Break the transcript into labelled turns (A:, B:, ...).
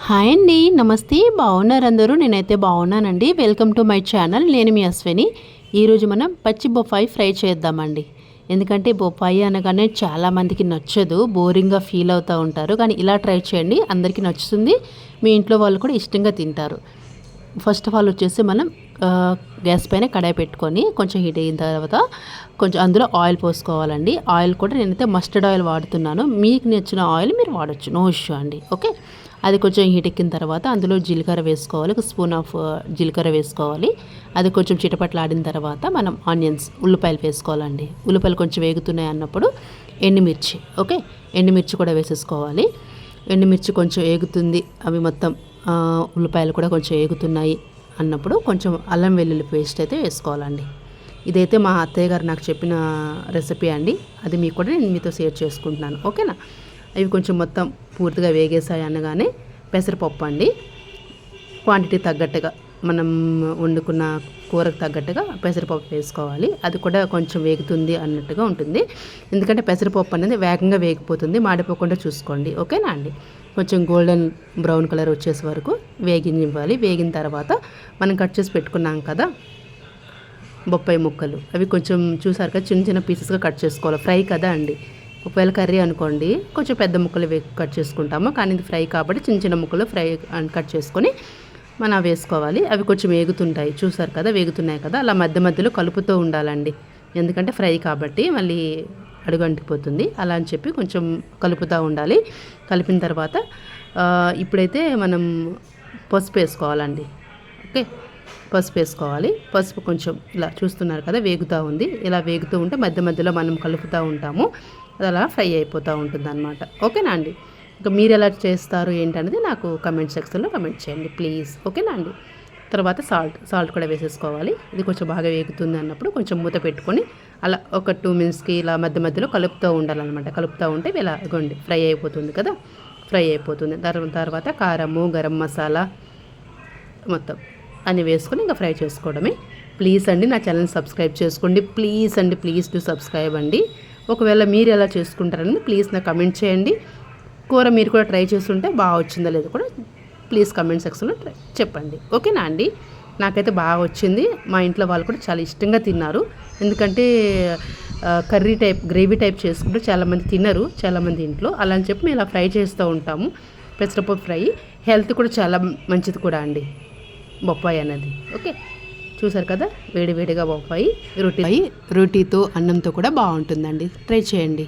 A: Hi అండి, నమస్తే. బాగున్నారు అందరూ? నేనైతే బాగున్నానండి. Welcome to my channel. నేను మీ అశ్విని. ఈరోజు మనం పచ్చి బొప్పాయి ఫ్రై చేద్దామండి. ఎందుకంటే బొప్పాయి అనగానే చాలామందికి నచ్చదు, బోరింగ్గా ఫీల్ అవుతూ ఉంటారు. కానీ ఇలా ట్రై చేయండి, అందరికీ నచ్చుతుంది. మీ ఇంట్లో వాళ్ళు కూడా ఇష్టంగా తింటారు. ఫస్ట్ ఆఫ్ ఆల్ వచ్చేసి మనం గ్యాస్ పైన కడాయి పెట్టుకొని కొంచెం హీట్ అయిన తర్వాత కొంచెం అందులో ఆయిల్ పోసుకోవాలండి. ఆయిల్ కూడా నేనైతే మస్టర్డ్ ఆయిల్ వాడుతున్నాను. మీకు నచ్చిన ఆయిల్ మీరు వాడచ్చు, నో ఇష్యూ అండి. ఓకే, అది కొంచెం హీట్ ఎక్కిన తర్వాత అందులో జీలకర్ర వేసుకోవాలి. ఒక స్పూన్ ఆఫ్ జీలకర్ర వేసుకోవాలి. అది కొంచెం చిటపట్లాడిన తర్వాత మనం ఆనియన్స్, ఉల్లిపాయలు వేసుకోవాలండి. ఉల్లిపాయలు కొంచెం వేగుతున్నాయి అన్నప్పుడు ఎండుమిర్చి, ఓకే, ఎండుమిర్చి కూడా వేసేసుకోవాలి. ఎండుమిర్చి కొంచెం వేగుతుంది, అవి మొత్తం ఉల్లిపాయలు కూడా కొంచెం వేగుతున్నాయి అన్నప్పుడు కొంచెం అల్లం వెల్లుల్లి పేస్ట్ అయితే వేసుకోవాలండి. ఇదైతే మా అత్తయ్య గారు నాకు చెప్పిన రెసిపీ అండి. అది మీకు కూడా నేను మీతో షేర్ చేసుకుంటున్నాను, ఓకేనా. అవి కొంచెం మొత్తం పూర్తిగా వేగేసాయి అనగానే పెసరపప్పు అండి, క్వాంటిటీ తగ్గట్టుగా మనం వండుకున్న కూరకు తగ్గట్టుగా పెసరపప్పు వేసుకోవాలి. అది కూడా కొంచెం వేగుతుంది అన్నట్టుగా ఉంటుంది. ఎందుకంటే పెసరపప్పు అనేది వేగంగా వేగిపోతుంది, మాడిపోకుండా చూసుకోండి, ఓకేనా అండి. కొంచెం గోల్డెన్ బ్రౌన్ కలర్ వచ్చేసే వరకు వేగినివ్వాలి. వేగిన తర్వాత మనం కట్ చేసి పెట్టుకున్నాం కదా బొప్పాయి ముక్కలు, అవి కొంచెం చూసారు కదా చిన్న చిన్న పీసెస్గా కట్ చేసుకోవాలి. ఫ్రై కదా అండి. ఒకవేళ కర్రీ అనుకోండి కొంచెం పెద్ద ముక్కలు కట్ చేసుకుంటాము, కానీ ఇది ఫ్రై కాబట్టి చిన్న చిన్న ముక్కలు ఫ్రై కట్ చేసుకొని మనం వేసుకోవాలి. అవి కొంచెం వేగుతుంటాయి, చూసారు కదా వేగుతున్నాయి కదా, అలా మధ్య మధ్యలో కలుపుతూ ఉండాలండి. ఎందుకంటే ఫ్రై కాబట్టి మళ్ళీ అడుగు అంటిపోతుంది. అలా అని చెప్పి కొంచెం కలుపుతూ ఉండాలి. కలిపిన తర్వాత ఇప్పుడైతే మనం పసుపు వేసుకోవాలండి. ఓకే, పసుపు వేసుకోవాలి. పసుపు కొంచెం ఇలా చూస్తున్నారు కదా వేగుతూ ఉంది. ఇలా వేగుతూ ఉంటే మధ్య మధ్యలో మనం కలుపుతూ ఉంటాము, అది అలా ఫ్రై అయిపోతూ ఉంటుంది అన్నమాట. ఓకేనా అండి. ఇంకా మీరు ఎలా చేస్తారు ఏంటనేది నాకు కమెంట్ సెక్షన్లో కమెంట్ చేయండి ప్లీజ్, ఓకేనా అండి. తర్వాత సాల్ట్ కూడా వేసేసుకోవాలి. ఇది కొంచెం బాగా వేగుతుంది అన్నప్పుడు కొంచెం మూత పెట్టుకొని అలా ఒక 2 మినిట్స్కి ఇలా మధ్య మధ్యలో కలుపుతూ ఉండాలన్నమాట. కలుపుతూ ఉంటే ఇలా ఇగోండి ఫ్రై అయిపోతుంది కదా, ఫ్రై అయిపోతుంది. తర్వాత కారము, గరం మసాలా మొత్తం అన్నీ వేసుకొని ఇంకా ఫ్రై చేసుకోవడమే. ప్లీజ్ అండి నా ఛానల్ సబ్స్క్రైబ్ చేసుకోండి, ప్లీజ్ అండి, ప్లీజ్ టు సబ్స్క్రైబ్ అండి. ఒకవేళ మీరు ఎలా చేసుకుంటారని ప్లీజ్ నాకు కమెంట్ చేయండి. కూర మీరు కూడా ట్రై చేస్తుంటే బాగా వచ్చిందో లేదో కూడా ప్లీజ్ కమెంట్ సెక్షన్లో చెప్పండి, ఓకేనా అండి. నాకైతే బాగా వచ్చింది, మా ఇంట్లో వాళ్ళు కూడా చాలా ఇష్టంగా తిన్నారు. ఎందుకంటే కర్రీ టైప్, గ్రేవీ టైప్ చేసుకుంటూ చాలామంది తినరు, చాలామంది ఇంట్లో. అలా అని చెప్పి మేము ఇలా ఫ్రై చేస్తూ ఉంటాము. పెసరపప్పు ఫ్రై హెల్త్ కూడా చాలా మంచిది కూడా అండి బొప్పాయి అనేది. ఓకే, చూసారు కదా వేడివేడిగా బొప్పాయి రోటీతో అన్నంతో కూడా బాగుంటుందండి. ట్రై చేయండి.